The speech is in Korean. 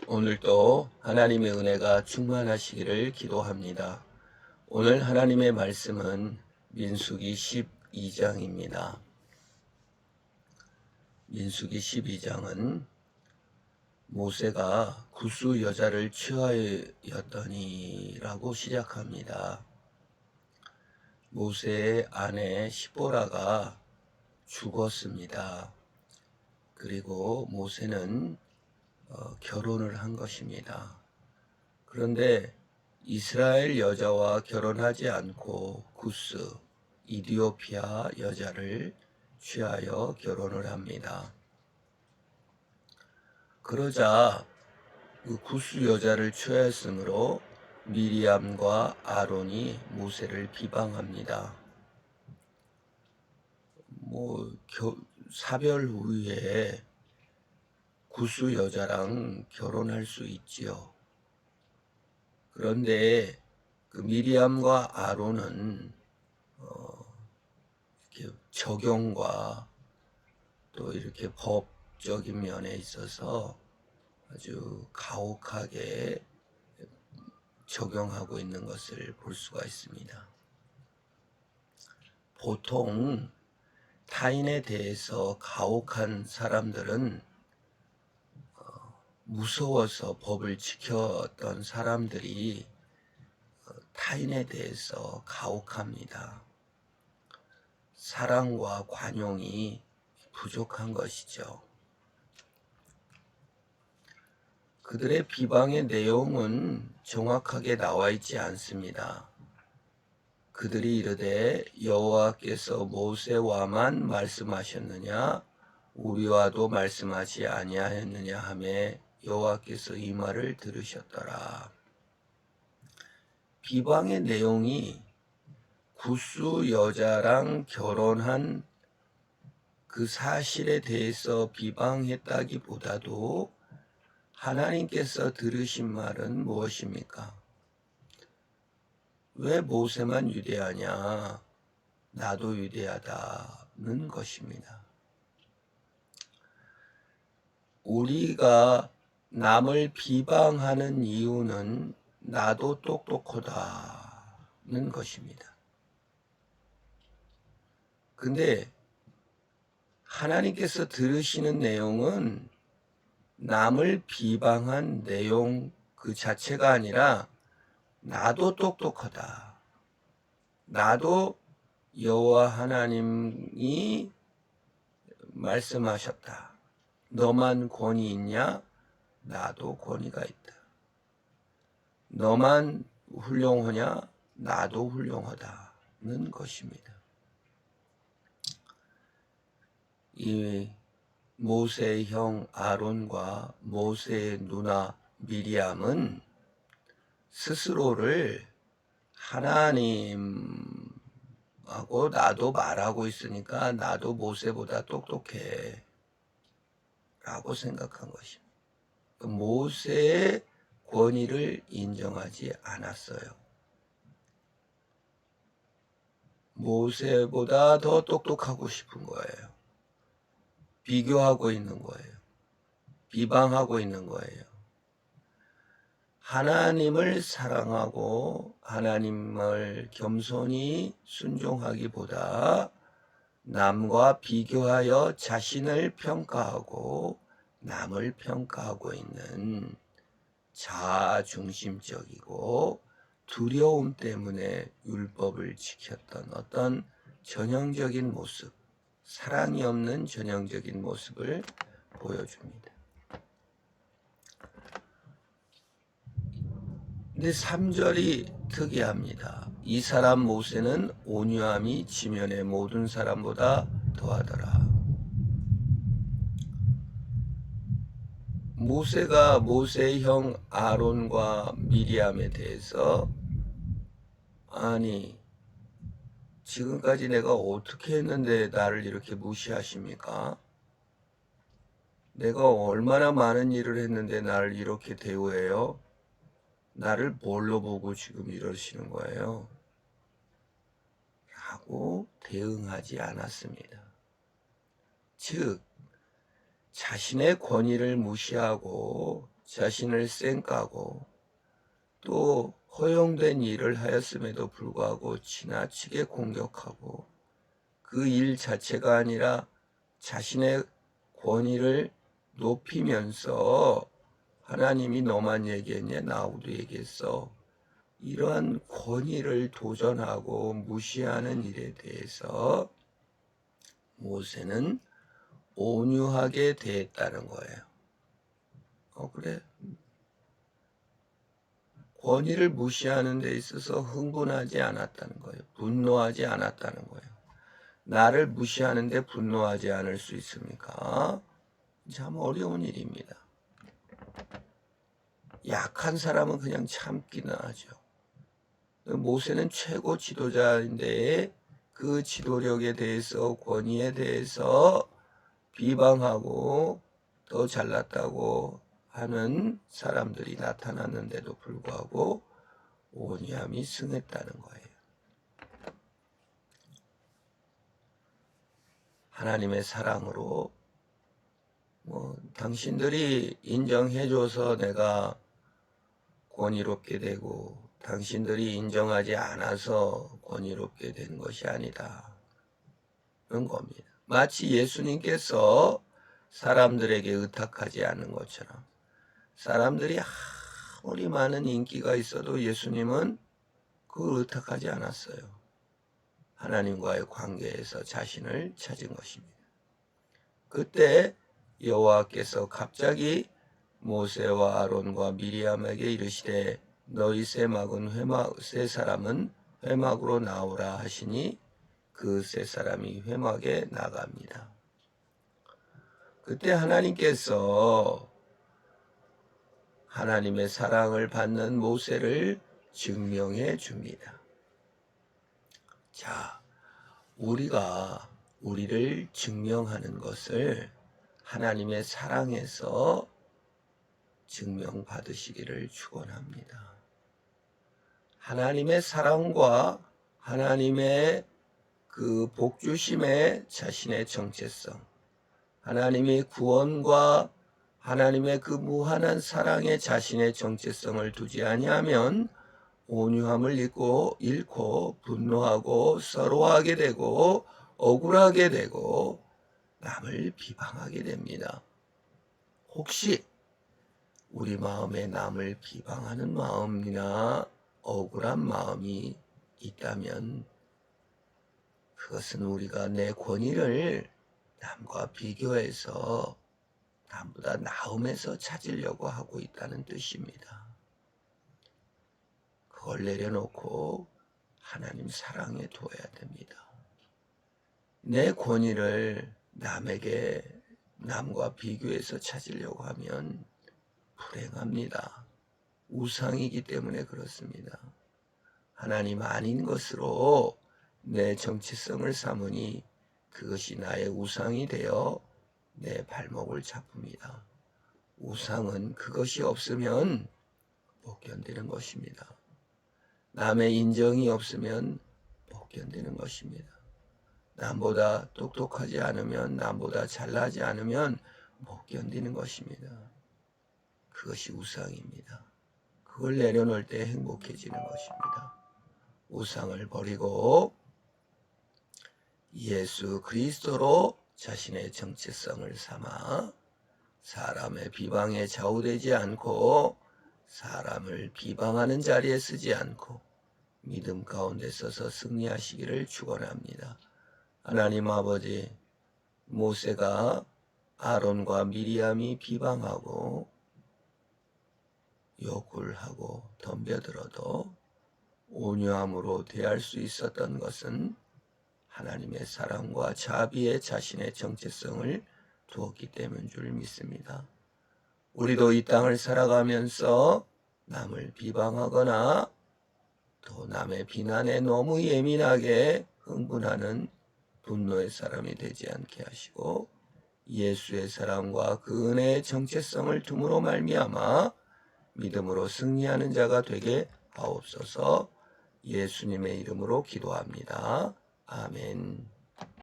오늘도 하나님의 은혜가 충만하시기를 기도합니다. 오늘 하나님의 말씀은 민수기 12장입니다. 민수기 12장은 모세가 구스 여자를 취하였더니라고 시작합니다. 모세의 아내 시보라가 죽었습니다. 그리고 모세는 결혼을 한 것입니다. 그런데 이스라엘 여자와 결혼하지 않고 구스, 이디오피아 여자를 취하여 결혼을 합니다. 그러자 그 구스 여자를 취하였으므로 미리암과 아론이 모세를 비방합니다. 사별 후에 구스 여자랑 결혼할 수 있지요. 그런데 그 미리암과 아론은 이렇게 적용과 또 이렇게 법적인 면에 있어서 아주 가혹하게 적용하고 있는 것을 볼 수가 있습니다. 보통 타인에 대해서 가혹한 사람들은 무서워서 법을 지켰던 사람들이 타인에 대해서 가혹합니다. 사랑과 관용이 부족한 것이죠. 그들의 비방의 내용은 정확하게 나와 있지 않습니다. 그들이 이르되 여호와께서 모세와만 말씀하셨느냐 우리와도 말씀하지 아니하였느냐 하매 여호와께서 이 말을 들으셨더라. 비방의 내용이 구스 여자랑 결혼한 그 사실에 대해서 비방했다기보다도 하나님께서 들으신 말은 무엇입니까? 왜 모세만 위대하냐? 나도 위대하다는 것입니다. 우리가 남을 비방하는 이유는 나도 똑똑하다는 것입니다. 근데 하나님께서 들으시는 내용은 남을 비방한 내용 그 자체가 아니라 나도 똑똑하다. 나도 여호와 하나님이 말씀하셨다. 너만 권위 있냐? 나도 권위가 있다. 너만 훌륭하냐? 나도 훌륭하다는 것입니다. 이 모세의 형 아론과 모세의 누나 미리암은 스스로를 하나님하고 나도 말하고 있으니까 나도 모세보다 똑똑해 라고 생각한 것입니다. 모세의 권위를 인정하지 않았어요. 모세보다 더 똑똑하고 싶은 거예요. 비교하고 있는 거예요. 비방하고 있는 거예요. 하나님을 사랑하고 하나님을 겸손히 순종하기보다 남과 비교하여 자신을 평가하고 남을 평가하고 있는 자아중심적이고 두려움 때문에 율법을 지켰던 어떤 전형적인 모습, 사랑이 없는 전형적인 모습을 보여줍니다. 근데 3절이 특이합니다. 이 사람 모세는 온유함이 지면의 모든 사람보다 더하더라. 모세가 모세의 형 아론과 미리암에 대해서 아니 지금까지 내가 어떻게 했는데 나를 이렇게 무시하십니까? 내가 얼마나 많은 일을 했는데 나를 이렇게 대우해요? 나를 뭘로 보고 지금 이러시는 거예요? 라고 대응하지 않았습니다. 즉 자신의 권위를 무시하고 자신을 쌩까고 또 허용된 일을 하였음에도 불구하고 지나치게 공격하고 그 일 자체가 아니라 자신의 권위를 높이면서 하나님이 너만 얘기했냐 나하고도 얘기했어. 이러한 권위를 도전하고 무시하는 일에 대해서 모세는 온유하게 대했다는 거예요. 그래. 권위를 무시하는 데 있어서 흥분하지 않았다는 거예요. 분노하지 않았다는 거예요. 나를 무시하는데 분노하지 않을 수 있습니까? 참 어려운 일입니다. 약한 사람은 그냥 참기는 하죠. 모세는 최고 지도자인데 그 지도력에 대해서 권위에 대해서 비방하고 더 잘났다고 하는 사람들이 나타났는데도 불구하고 온유함이 승했다는 거예요. 하나님의 사랑으로 당신들이 인정해줘서 내가 권위롭게 되고 당신들이 인정하지 않아서 권위롭게 된 것이 아니다. 그런 겁니다. 마치 예수님께서 사람들에게 의탁하지 않는 것처럼 사람들이 아무리 많은 인기가 있어도 예수님은 그걸 의탁하지 않았어요. 하나님과의 관계에서 자신을 찾은 것입니다. 그때 여호와께서 갑자기 모세와 아론과 미리암에게 이르시되 너희 세 사람은 회막으로 나오라 하시니 그 세 사람이 회막에 나갑니다. 그때 하나님께서 하나님의 사랑을 받는 모세를 증명해 줍니다. 자, 우리가 우리를 증명하는 것을 하나님의 사랑에서 증명받으시기를 축원합니다. 하나님의 사랑과 하나님의 그 복주심의 자신의 정체성, 하나님의 구원과 하나님의 그 무한한 사랑의 자신의 정체성을 두지 아니하면 온유함을 잃고 분노하고 서러워하게 되고 억울하게 되고 남을 비방하게 됩니다. 혹시 우리 마음에 남을 비방하는 마음이나 억울한 마음이 있다면 그것은 우리가 내 권위를 남과 비교해서 남보다 나음에서 찾으려고 하고 있다는 뜻입니다. 그걸 내려놓고 하나님 사랑에 둬야 됩니다. 내 권위를 남과 비교해서 찾으려고 하면 불행합니다. 우상이기 때문에 그렇습니다. 하나님 아닌 것으로 내 정체성을 삼으니 그것이 나의 우상이 되어 내 발목을 잡습니다. 우상은 그것이 없으면 못 견디는 것입니다. 남의 인정이 없으면 못 견디는 것입니다. 남보다 똑똑하지 않으면, 남보다 잘나지 않으면 못 견디는 것입니다. 그것이 우상입니다. 그걸 내려놓을 때 행복해지는 것입니다. 우상을 버리고 예수 그리스도로 자신의 정체성을 삼아 사람의 비방에 좌우되지 않고 사람을 비방하는 자리에 쓰지 않고 믿음 가운데 서서 승리하시기를 축원합니다. 하나님 아버지, 모세가 아론과 미리암이 비방하고 욕을 하고 덤벼들어도 온유함으로 대할 수 있었던 것은 하나님의 사랑과 자비에 자신의 정체성을 두었기 때문인 줄 믿습니다. 우리도 이 땅을 살아가면서 남을 비방하거나 또 남의 비난에 너무 예민하게 흥분하는 분노의 사람이 되지 않게 하시고 예수의 사랑과 그 은혜의 정체성을 둠으로 말미암아 믿음으로 승리하는 자가 되게 하옵소서. 예수님의 이름으로 기도합니다. 아멘.